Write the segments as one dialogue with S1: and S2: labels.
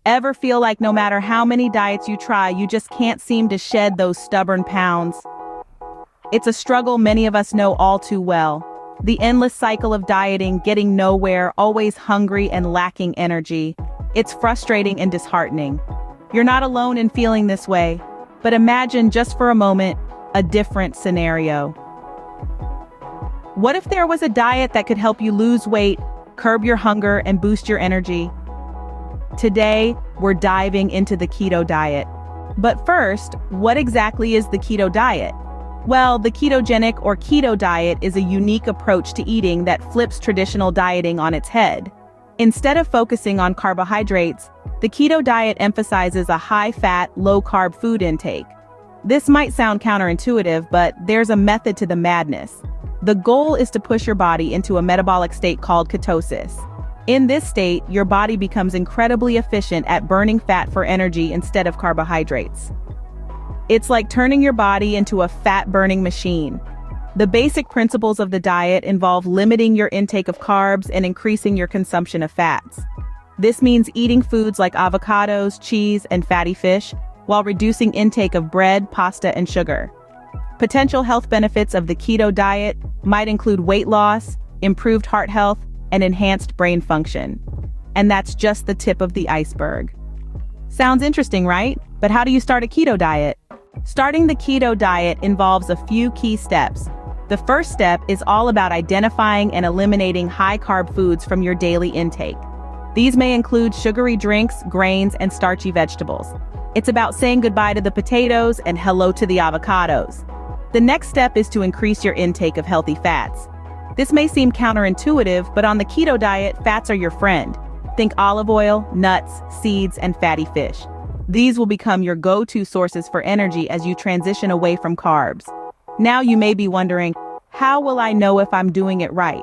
S1: Ever feel like no matter how many diets you try, you just can't seem to shed those stubborn pounds? It's a struggle many of us know all too well. The endless cycle of dieting, getting nowhere, always hungry and lacking energy. It's frustrating and disheartening. You're not alone in feeling this way, but imagine just for a moment a different scenario. What if there was a diet that could help you lose weight, curb your hunger, and boost your energy? Today, we're diving into the keto diet. But first, what exactly is the keto diet? Well, the ketogenic or keto diet is a unique approach to eating that flips traditional dieting on its head. Instead of focusing on carbohydrates, the keto diet emphasizes a high-fat, low-carb food intake. This might sound counterintuitive, but there's a method to the madness. The goal is to push your body into a metabolic state called ketosis. In this state, your body becomes incredibly efficient at burning fat for energy instead of carbohydrates. It's like turning your body into a fat-burning machine. The basic principles of the diet involve limiting your intake of carbs and increasing your consumption of fats. This means eating foods like avocados, cheese, and fatty fish, while reducing intake of bread, pasta, and sugar. Potential health benefits of the keto diet might include weight loss, improved heart health, and enhanced brain function. And that's just the tip of the iceberg. Sounds interesting, right? But how do you start a keto diet? Starting the keto diet involves a few key steps. The first step is all about identifying and eliminating high-carb foods from your daily intake. These may include sugary drinks, grains, and starchy vegetables. It's about saying goodbye to the potatoes and hello to the avocados. The next step is to increase your intake of healthy fats. This may seem counterintuitive, but on the keto diet, fats are your friend. Think olive oil, nuts, seeds, and fatty fish. These will become your go-to sources for energy as you transition away from carbs. Now you may be wondering, how will I know if I'm doing it right?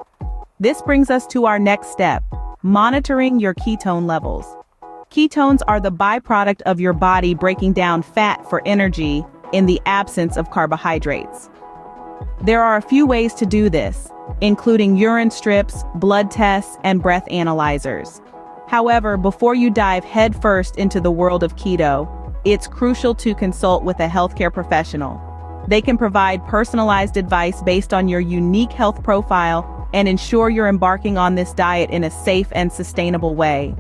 S1: This brings us to our next step, monitoring your ketone levels. Ketones are the byproduct of your body breaking down fat for energy in the absence of carbohydrates. There are a few ways to do this, including urine strips, blood tests, and breath analyzers. However, before you dive headfirst into the world of keto, it's crucial to consult with a healthcare professional. They can provide personalized advice based on your unique health profile and ensure you're embarking on this diet in a safe and sustainable way.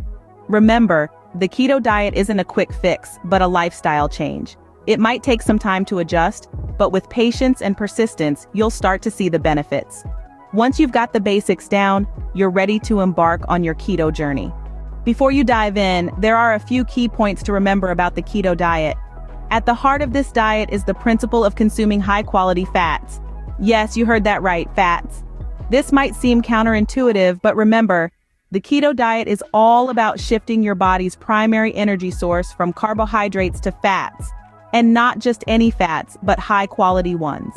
S1: Remember, the keto diet isn't a quick fix, but a lifestyle change. It might take some time to adjust, but with patience and persistence, you'll start to see the benefits. Once you've got the basics down, you're ready to embark on your keto journey. Before you dive in, there are a few key points to remember about the keto diet. At the heart of this diet is the principle of consuming high-quality fats. Yes, you heard that right, fats. This might seem counterintuitive, but remember, the keto diet is all about shifting your body's primary energy source from carbohydrates to fats. And not just any fats, but high-quality ones.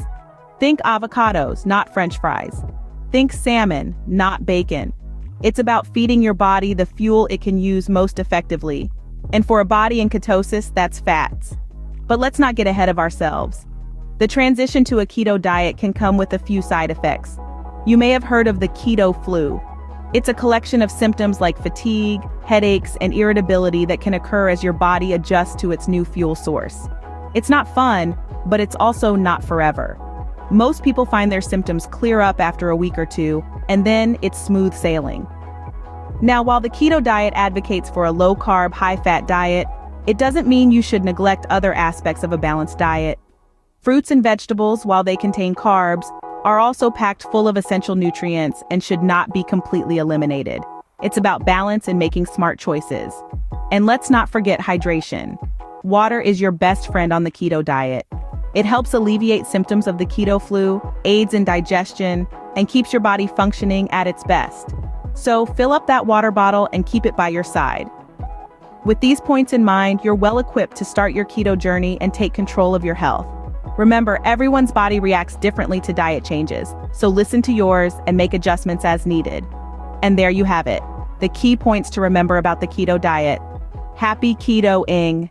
S1: Think avocados, not French fries. Think salmon, not bacon. It's about feeding your body the fuel it can use most effectively. And for a body in ketosis, that's fats. But let's not get ahead of ourselves. The transition to a keto diet can come with a few side effects. You may have heard of the keto flu. It's a collection of symptoms like fatigue, headaches, and irritability that can occur as your body adjusts to its new fuel source. It's not fun, but it's also not forever. Most people find their symptoms clear up after a week or two, and then it's smooth sailing. Now, while the keto diet advocates for a low-carb, high-fat diet, it doesn't mean you should neglect other aspects of a balanced diet. Fruits and vegetables, while they contain carbs, are also packed full of essential nutrients and should not be completely eliminated. It's about balance and making smart choices. And let's not forget hydration. Water is your best friend on the keto diet. It helps alleviate symptoms of the keto flu, aids in digestion, and keeps your body functioning at its best. So fill up that water bottle and keep it by your side. With these points in mind, you're well equipped to start your keto journey and take control of your health. Remember, everyone's body reacts differently to diet changes, so listen to yours and make adjustments as needed. And there you have it, the key points to remember about the keto diet. Happy keto-ing!